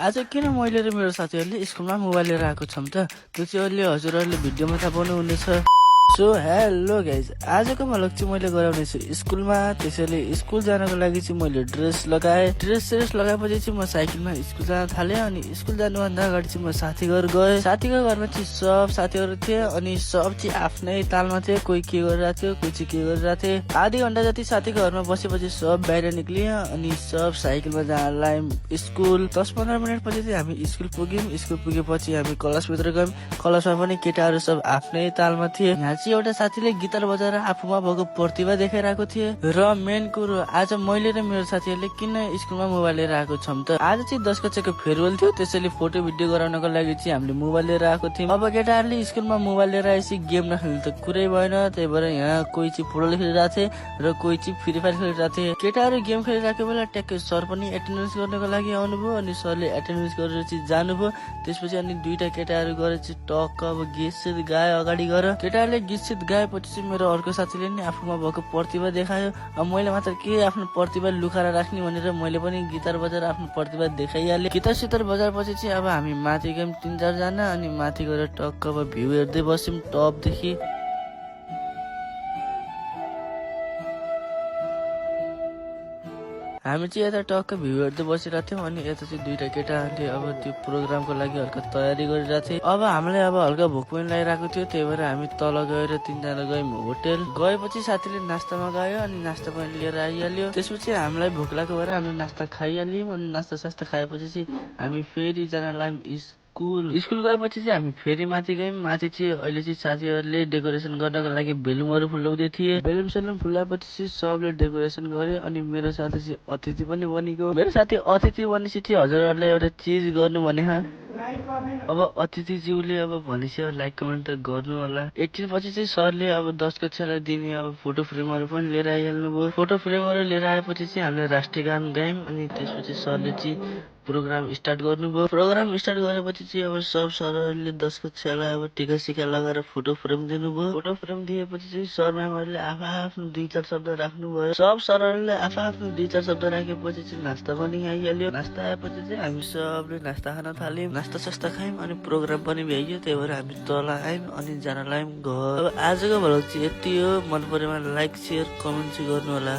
आज किन मैले र मेरो साथीहरूले स्कुलमा मोबाइल लिएर आएको छौँ त? त्यो चाहिँ अहिले हजुरहरूले भिडियोमा थाहा पाउनुहुनेछ। सो हेलो गाइज, आजको भ्लग चाहिँ मैले गराउने छु स्कुलमा। त्यसैले स्कुल जानको लागि चाहिँ मैले ड्रेस लगाएँ। ड्रेस लगाएपछि चाहिँ म साइकलमा स्कुल जान थालेँ। अनि स्कुल जानुभन्दा अगाडि चाहिँ म साथी घर गएँ। साथीको घरमा चाहिँ सब साथीहरू थिए अनि सब चाहिँ आफ्नै तालमा थिए। कोही के गरिरहेको थियो, कोही चाहिँ के गरिरहेको थिए। आधी घन्टा जति साथीको घरमा बसेपछि सब बाहिर निक्लियो अनि सब साइकलमा जान लाग्यौँ स्कुल। 10-15 मिनट पछि चाहिँ हामी स्कुल पुग्यौँ। स्कुल पुगेपछि हामी क्लासभित्र गयौँ। क्लासमा पनि केटाहरू सब आफ्नै तालमा थिए। यहाँ चाहिँ एउटा साथीले गिटार बजाएर आफूमा भएको प्रतिभा देखाइरहेको थिए। र मेन कुरो, आज मैले र मेरो साथीहरूले किन स्कुलमा मोबाइल लिएर आएको छौँ त? आज चाहिँ 10 कक्षाको फेयरवेल थियो। त्यसैले फोटो भिडियो गराउनको लागि चाहिँ हामीले मोबाइल लिएर आएको थियौँ। अब केटाहरूले स्कुलमा मोबाइल लिएर आएपछि गेम नखेल्नु त कुरै भएन। त्यही भएर यहाँ कोही चाहिँ फुटबल खेलिरहेको थिए र कोही चाहिँ फ्री फायर खेलिरहेको थिए। केटाहरू गेम खेलिरहेको बेला ट्याक्कै सर पनि एटेन्डेन्स गर्नको लागि आउनुभयो अनि सरले एटेन्डेन्स गरेर चाहिँ जानुभयो। त्यसपछि अनि दुईटा केटाहरू गएर चाहिँ टक्क अब गीत सित गायो अगाडि गएर। केटाहरूले गीत सित गाएपछि चाहिँ मेरो अर्को साथीले नि आफूमा भएको प्रतिभा देखायो। अब मैले मात्र के आफ्नो प्रतिभा लुकाएर राख्ने भनेर मैले पनि गिटार बजाएर आफ्नो प्रतिभा देखाइहालेँ। गिटार सितार बजाएपछि चाहिँ अब हामी माथि गयौँ 3-4 जना अनि माथि गएर टक्क अब भ्यू हेर्दै बस्यौँ टपदेखि। हामी चाहिँ यता टक्क भ्यू हेर्दै बसिरहेको थियौँ अनि यता चाहिँ दुईटा केटाहरूले अब त्यो प्रोग्रामको लागि हल्का तयारी गरिरहेको थिए। अब हामीलाई अब हल्का भोक पनि लागिरहेको थियो। त्यही भएर हामी तल गएर 3 जना गयौँ होटेल। गएपछि साथीले नास्तामा गयो अनि नास्ता पनि लिएर आइहाल्यो। त्यसपछि हामीलाई भोक लागेको भएर हामीले नास्ता खाइहाल्यौँ। अनि नास्ता सास्ता खाएपछि चाहिँ हामी फेरि जान लाग्यौँ स्कुल गएपछि चाहिँ हामी फेरि माथि गयौँ। माथि चाहिँ अहिले चाहिँ साथीहरूले डेकोरेसन गर्नको लागि बेलुनहरू फुलाउँदै थिए। बेलुन सेलुन फुलाएपछि चाहिँ सबले डेकोरेसन गर्यो अनि मेरो साथी चाहिँ अतिथि पनि बनेको। मेरो साथी अतिथि बनेपछि चाहिँ हजुरहरूलाई एउटा चिज गर्नु भने अब अतिथिज्यूले अब भनेपछि अब लाइक कमेन्ट त गर्नु होला। 18 पछि चाहिँ सरले अब 10 कक्षालाई दिने अब फोटो फ्रेमहरू पनि लिएर आइहाल्नु भयो। फोटो फ्रेमहरू लिएर आएपछि चाहिँ हामीले राष्ट्रिय गान गायौँ अनि त्यसपछि सरले चाहिँ प्रोग्राम स्टार्ट गर्नुभयो। प्रोग्राम स्टार्ट गरेपछि चाहिँ अब सब सरहरूले 10 कक्षालाई अब टिका सिका लगाएर फोटो फ्रेम दिनुभयो। फोटो फ्रेम दिएपछि चाहिँ सर म्यामहरूले आफ्नो 2-4 शब्द राख्नुभयो। सब सरहरूले आफ्नो 2-4 शब्द राखेपछि चाहिँ नास्ता पनि आइहाल्यो। नास्ता आएपछि चाहिँ हामी सबले नास्ता खान थाल्यौँ। नास्ता सस्ता खायौँ अनि प्रोग्राम पनि भ्याइयो। त्यही भएर हामी तल आयौँ अनि जान लाग्यौँ घर। अब आजको भ्लग चाहिँ यति हो। मन परेमा लाइक शेयर कमेन्ट चाहिँ गर्नु होला।